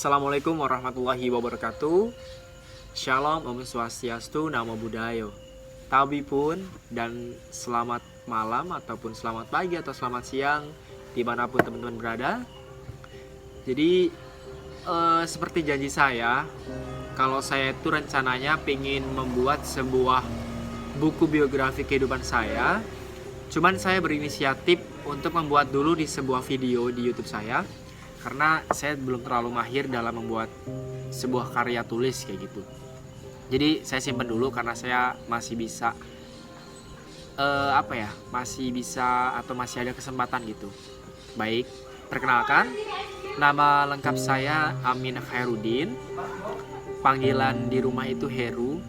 Assalamualaikum warahmatullahi wabarakatuh. Shalom, Om Swastiastu, Namo Buddhaya. Tabi pun dan selamat malam ataupun selamat pagi atau selamat siang dimanapun teman-teman berada. Jadi seperti janji saya, kalau saya itu rencananya pengen membuat sebuah buku biografi kehidupan saya. Cuman saya berinisiatif untuk membuat dulu di sebuah video di YouTube saya, karena saya belum terlalu mahir dalam membuat sebuah karya tulis kayak gitu. Jadi saya simpan dulu karena saya masih bisa masih bisa atau masih ada kesempatan gitu. Baik, perkenalkan, nama lengkap saya Amin Khairuddin. Panggilan di rumah itu Heru.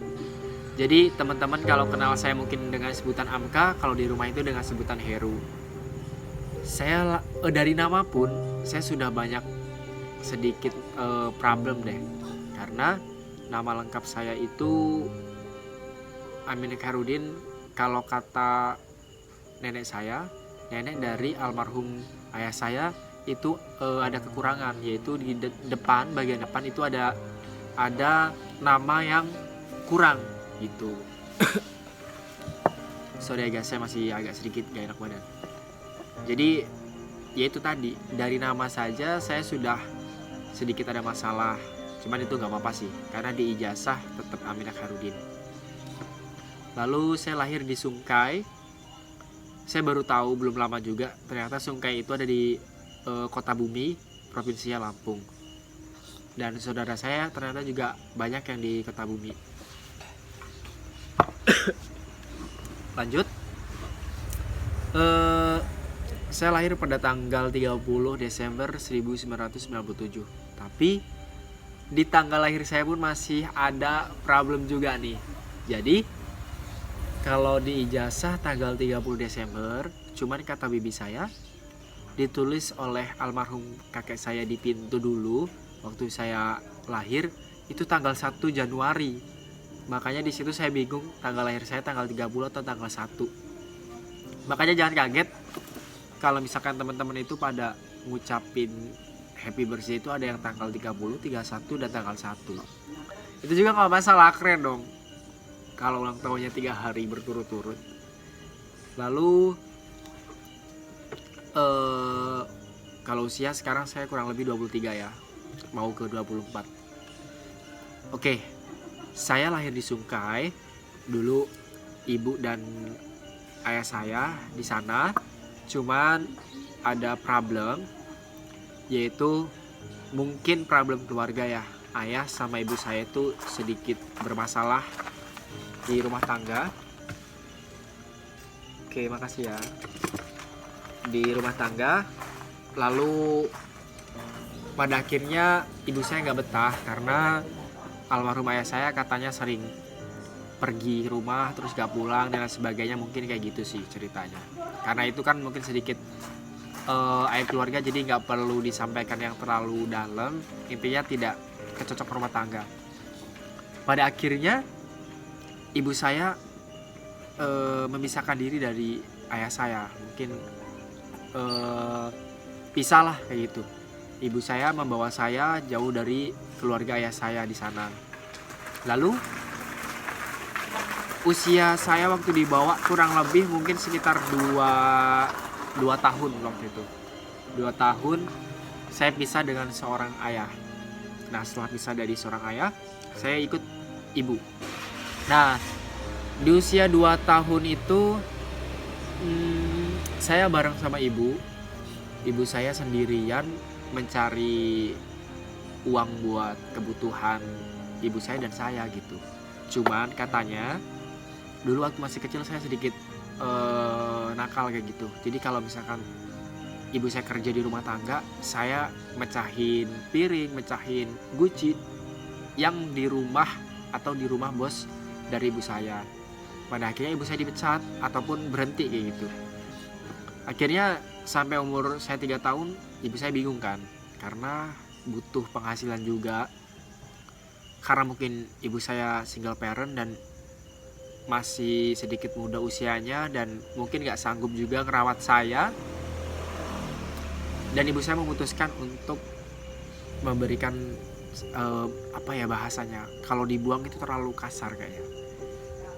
Jadi teman-teman kalau kenal saya mungkin dengan sebutan Amka, kalau di rumah itu dengan sebutan Heru. Saya dari nama pun saya sudah banyak sedikit problem deh, karena nama lengkap saya itu Amin Khairuddin. Kalau kata nenek saya, nenek dari almarhum ayah saya itu ada kekurangan, yaitu di depan, bagian depan itu ada nama yang kurang gitu. Sorry guys, saya masih agak sedikit gak enak badan. Jadi ya itu tadi, dari nama saja saya sudah sedikit ada masalah. Cuman itu gak apa-apa sih, karena di ijazah tetap Amin Khairuddin. Lalu saya lahir di Sungkai. Saya baru tahu belum lama juga, ternyata Sungkai itu ada di Kota Bumi, provinsi Lampung. Dan saudara saya ternyata juga banyak yang di Kota Bumi. Lanjut. Saya lahir pada tanggal 30 Desember 1997. Tapi di tanggal lahir saya pun masih ada problem juga nih. Jadi kalau di ijazah tanggal 30 Desember, cuman kata bibi saya ditulis oleh almarhum kakek saya di pintu dulu waktu saya lahir itu tanggal 1 Januari. Makanya di situ saya bingung tanggal lahir saya tanggal 30 atau tanggal 1. Makanya jangan kaget kalau misalkan teman-teman itu pada ngucapin happy birthday itu ada yang tanggal 30, 31 dan tanggal 1. Itu juga gak masalah, keren dong kalau ulang tahunnya 3 hari berturut-turut. Lalu kalau usia sekarang saya kurang lebih 23 ya, mau ke 24. Oke, saya lahir di Sungkai. Dulu ibu dan ayah saya di sana. Cuman ada problem, yaitu mungkin problem keluarga ya. Ayah sama ibu saya itu sedikit bermasalah di rumah tangga. Oke, makasih ya. Di rumah tangga. Lalu pada akhirnya ibu saya nggak betah karena almarhum ayah saya katanya sering pergi rumah terus gak pulang dan sebagainya, mungkin kayak gitu sih ceritanya. Karena itu kan mungkin sedikit aib keluarga, jadi gak perlu disampaikan yang terlalu dalam. Intinya tidak kecocok rumah tangga. Pada akhirnya ibu saya memisahkan diri dari ayah saya. Mungkin pisah lah kayak gitu. Ibu saya membawa saya jauh dari keluarga ayah saya di sana. Lalu usia saya waktu dibawa kurang lebih mungkin sekitar 2 tahun waktu itu. 2 tahun saya pisah dengan seorang ayah. Nah, setelah pisah dari seorang ayah, saya ikut ibu. Nah, di usia 2 tahun itu saya bareng sama ibu. Ibu saya sendirian mencari uang buat kebutuhan ibu saya dan saya gitu. Cuman katanya dulu waktu masih kecil saya sedikit nakal kayak gitu. Jadi kalau misalkan ibu saya kerja di rumah tangga, saya mecahin piring, mecahin guci yang di rumah atau di rumah bos dari ibu saya. Pada akhirnya ibu saya dipecat ataupun berhenti kayak gitu. Akhirnya sampai umur saya 3 tahun, ibu saya bingung kan, karena butuh penghasilan juga. Karena mungkin ibu saya single parent dan masih sedikit muda usianya dan mungkin gak sanggup juga ngerawat saya. Dan ibu saya memutuskan untuk memberikan apa ya bahasanya, kalau dibuang itu terlalu kasar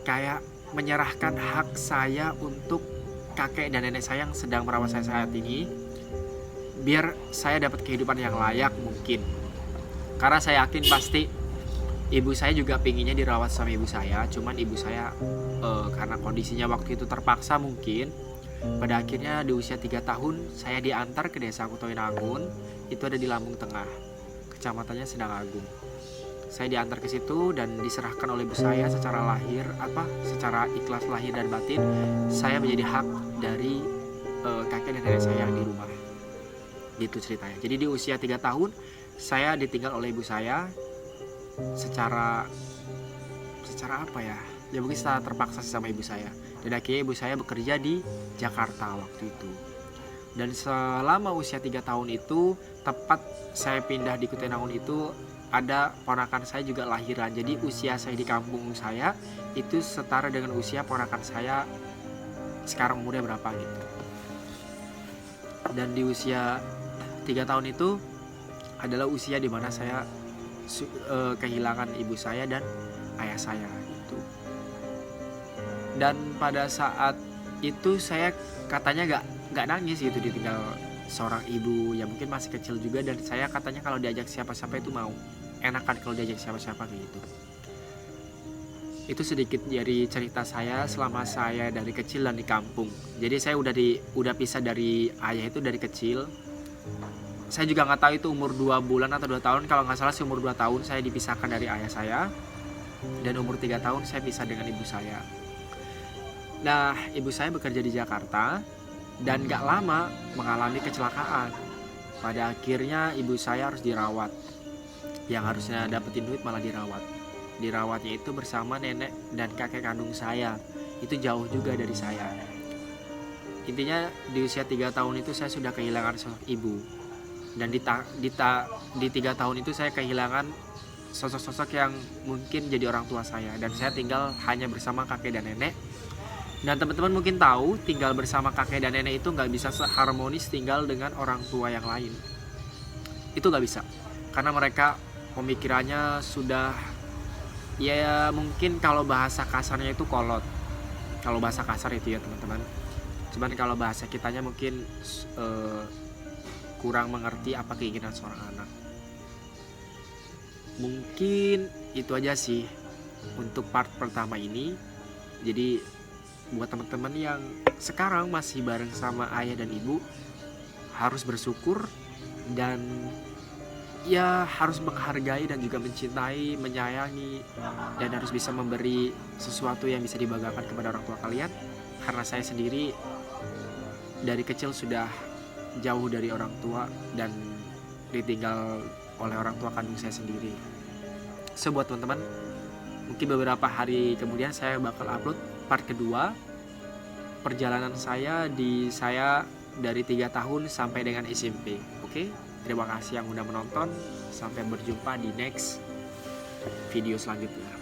kayak menyerahkan hak saya untuk kakek dan nenek saya yang sedang merawat saya saat ini, biar saya dapat kehidupan yang layak mungkin. Karena saya yakin pasti ibu saya juga pinginnya dirawat sama ibu saya, cuman ibu saya karena kondisinya waktu itu terpaksa mungkin. Pada akhirnya di usia 3 tahun saya diantar ke desa Kutoinangun, itu ada di Lampung Tengah, kecamatannya Sedang Agung. Saya diantar ke situ dan diserahkan oleh ibu saya secara secara ikhlas lahir dan batin, saya menjadi hak dari kakek dan nenek saya yang di rumah. Gitu ceritanya. Jadi di usia 3 tahun saya ditinggal oleh ibu saya secara apa ya? Ya mungkin secara terpaksa sama ibu saya. Dan akhirnya ibu saya bekerja di Jakarta waktu itu. Dan selama usia 3 tahun itu, tepat saya pindah di Kutoinangun itu, ada ponakan saya juga lahiran. Jadi usia saya di kampung saya itu setara dengan usia ponakan saya sekarang umurnya berapa gitu. Dan di usia 3 tahun itu adalah usia dimana saya kehilangan ibu saya dan ayah saya gitu. Dan pada saat itu saya katanya nggak nangis gitu, ditinggal seorang ibu yang mungkin masih kecil juga, dan saya katanya kalau diajak siapa-siapa itu mau, enakan kalau diajak siapa-siapa gitu. Itu sedikit dari cerita saya selama saya dari kecil dan di kampung. Jadi saya udah pisah dari ayah itu dari kecil. Saya juga nggak tahu itu umur 2 bulan atau 2 tahun, kalau nggak salah sih umur 2 tahun saya dipisahkan dari ayah saya, dan umur 3 tahun saya pisah dengan ibu saya. Nah, ibu saya bekerja di Jakarta dan gak lama mengalami kecelakaan. Pada akhirnya ibu saya harus dirawat. Yang harusnya dapetin duit malah dirawat. Dirawatnya itu bersama nenek dan kakek kandung saya. Itu jauh juga dari saya. Intinya di usia 3 tahun itu saya sudah kehilangan sosok ibu. Dan di 3 tahun itu saya kehilangan sosok-sosok yang mungkin jadi orang tua saya. Dan saya tinggal hanya bersama kakek dan nenek. Dan teman-teman mungkin tahu, tinggal bersama kakek dan nenek itu nggak bisa seharmonis tinggal dengan orang tua yang lain. Itu nggak bisa, karena mereka pemikirannya sudah, ya mungkin kalau bahasa kasarnya itu kolot. Kalau bahasa kasar itu ya teman-teman. Cuman kalau bahasa kitanya mungkin kurang mengerti apa keinginan seorang anak. Mungkin itu aja sih untuk part pertama ini. Jadi buat teman-teman yang sekarang masih bareng sama ayah dan ibu, harus bersyukur dan ya harus menghargai dan juga mencintai, menyayangi, dan harus bisa memberi sesuatu yang bisa dibanggakan kepada orang tua kalian. Karena saya sendiri dari kecil sudah jauh dari orang tua dan ditinggal oleh orang tua kandung saya sendiri. So buat teman-teman, mungkin beberapa hari kemudian saya bakal upload part kedua perjalanan saya dari 3 tahun sampai dengan SMP. Oke? Terima kasih yang udah menonton. Sampai berjumpa di next video selanjutnya.